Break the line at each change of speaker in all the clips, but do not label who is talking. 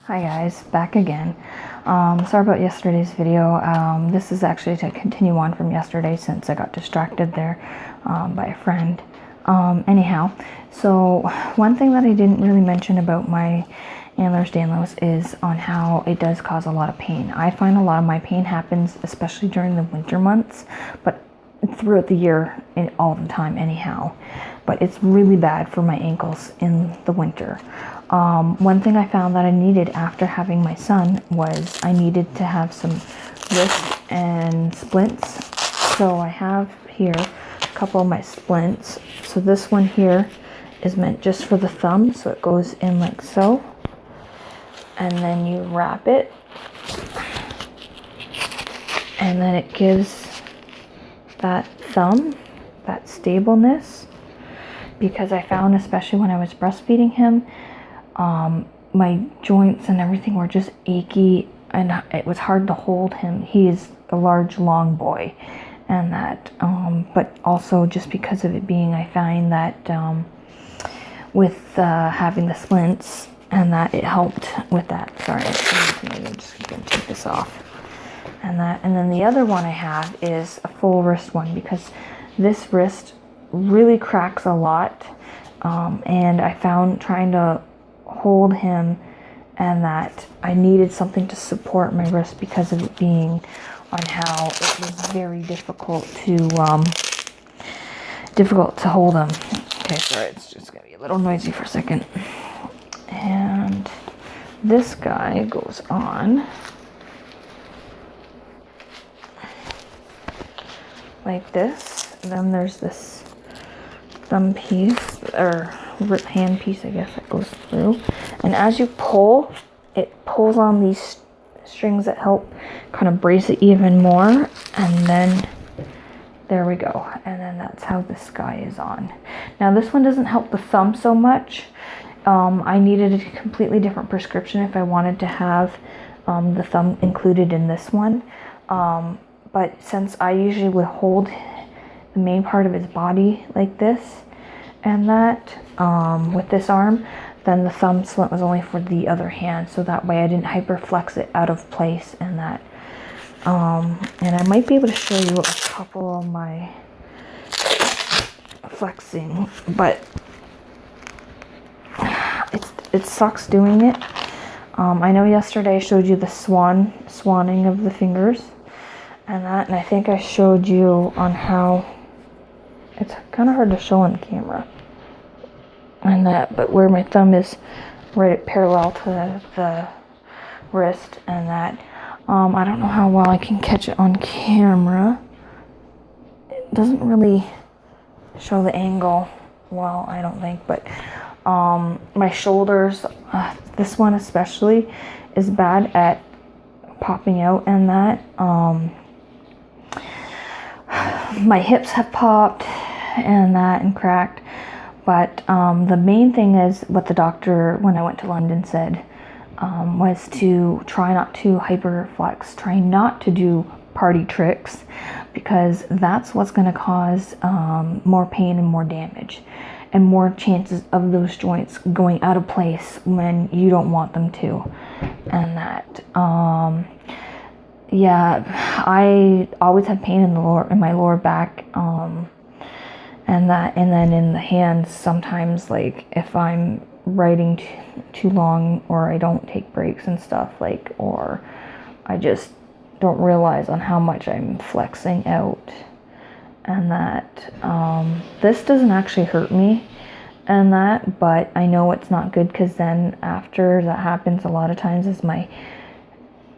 Hi guys, back again. Sorry about yesterday's video. This is actually to continue on from yesterday since I got distracted there by a friend. Anyhow, so one thing that I didn't really mention about my Ehlers danlos is on how it does cause a lot of pain. I find a lot of my pain happens especially during the winter months, but throughout the year and all the time anyhow. But it's really bad for my ankles in the winter. One thing I found that I needed after having my son was I needed to have some wrist and splints. So I have here a couple of my splints. So this one here is meant just for the thumb, so it goes in like so. And then you wrap it. And then it gives that thumb that stableness, because I found, especially when I was breastfeeding him, my joints and everything were just achy and it was hard to hold him. He is a large, long boy, and that, but also just because of it being, I find that with having the splints and that it helped with that. Sorry, I'm just going to take this off. And then the other one I have is a full wrist one, because this wrist really cracks a lot, and I found trying to hold him and that I needed something to support my wrist because of it being on how it was very difficult to hold him. Okay, sorry, it's just gonna be a little noisy for a second. And this guy goes on like this, and then there's this thumb piece, or hand piece, I guess, that goes through. And as you pull, it pulls on these strings that help kind of brace it even more. And then there we go. And then that's how this guy is on. Now this one doesn't help the thumb so much. I needed a completely different prescription if I wanted to have the thumb included in this one. But since I usually would hold the main part of his body like this and that with this arm, then the thumb splint was only for the other hand, so that way I didn't hyperflex it out of place and that. And I might be able to show you a couple of my flexing, but it sucks doing it. I know yesterday I showed you the swanning of the fingers and that, and I think I showed you on how it's kind of hard to show on the camera and that, but where my thumb is right parallel to the wrist and that. I don't know how well I can catch it on camera. It doesn't really show the angle well, I don't think, but my shoulders, this one especially, is bad at popping out and that. My hips have popped and that and cracked, but the main thing is what the doctor, when I went to London, said was to try not to hyperflex, try not to do party tricks, because that's what's going to cause more pain and more damage and more chances of those joints going out of place when you don't want them to. And that yeah, I always have pain in my lower back, and then in the hands sometimes, like if I'm writing too long or I don't take breaks and stuff, like, or I just don't realize on how much I'm flexing out and that. This doesn't actually hurt me and that, but I know it's not good, because then after that happens a lot of times is my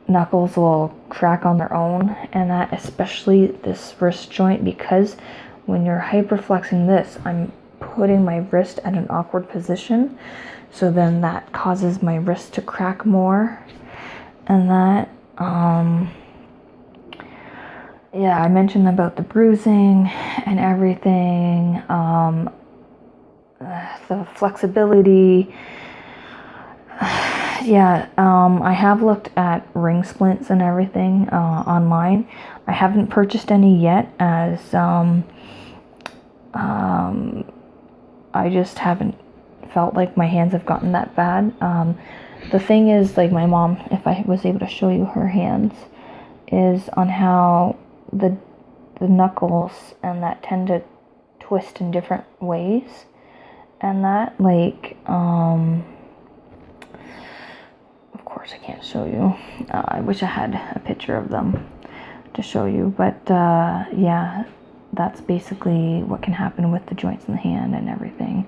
knuckles will crack on their own and that, especially this wrist joint, because when you're hyperflexing this, I'm putting my wrist at an awkward position, so then that causes my wrist to crack more and that. Yeah, I mentioned about the bruising and everything, the flexibility. Yeah, I have looked at ring splints and everything online. I haven't purchased any yet, as I just haven't felt like my hands have gotten that bad. the thing is, like, my mom, if I was able to show you her hands, is on how the knuckles and that tend to twist in different ways, and that, like, of course I can't show you. I wish I had a picture of them to show you, but yeah, that's basically what can happen with the joints in the hand and everything.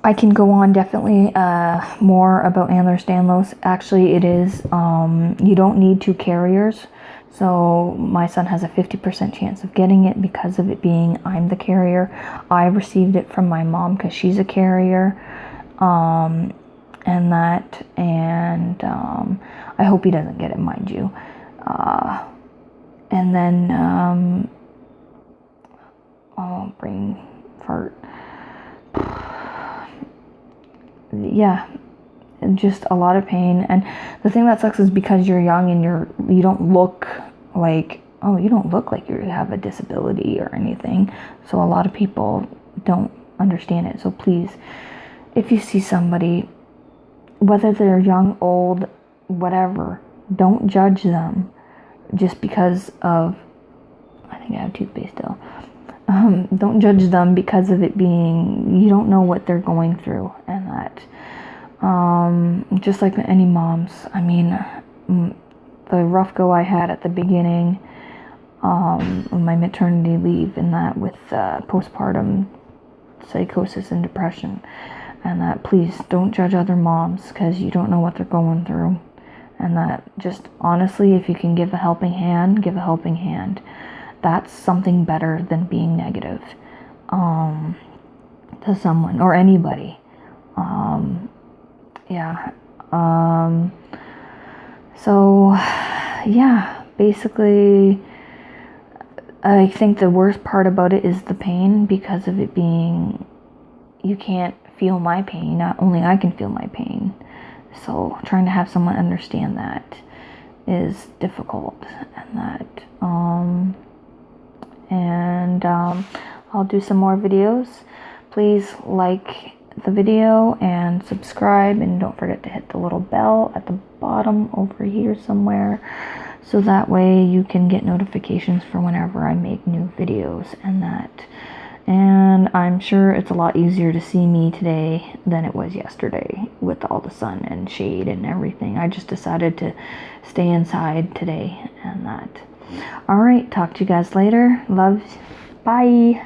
I can go on definitely more about Ehlers danlos. Actually, it is, you don't need two carriers. So my son has a 50% chance of getting it because of it being I'm the carrier. I received it from my mom because she's a carrier. And I hope he doesn't get it, mind you. And then, brain fart. Yeah, just a lot of pain. And the thing that sucks is because you're young and you don't look like, you don't look like you have a disability or anything. So a lot of people don't understand it. So please, if you see somebody, whether they're young, old, whatever, don't judge them just because of, I think I have toothpaste still. Don't judge them because of it being, you don't know what they're going through, and that, just like any moms, I mean, the rough go I had at the beginning, of my maternity leave, and that with postpartum psychosis and depression, and that, please don't judge other moms because you don't know what they're going through, and that just honestly, if you can give a helping hand, give a helping hand. That's something better than being negative to someone or anybody. Yeah. So, yeah, basically, I think the worst part about it is the pain because of it being, you can't feel my pain. Not only I can feel my pain. So trying to have someone understand that is difficult, and that, I'll do some more videos. Please like the video and subscribe, and don't forget to hit the little bell at the bottom over here somewhere, so that way you can get notifications for whenever I make new videos and that. And I'm sure it's a lot easier to see me today than it was yesterday with all the sun and shade and everything. I just decided to stay inside today and that. All right, talk to you guys later. Love. Bye.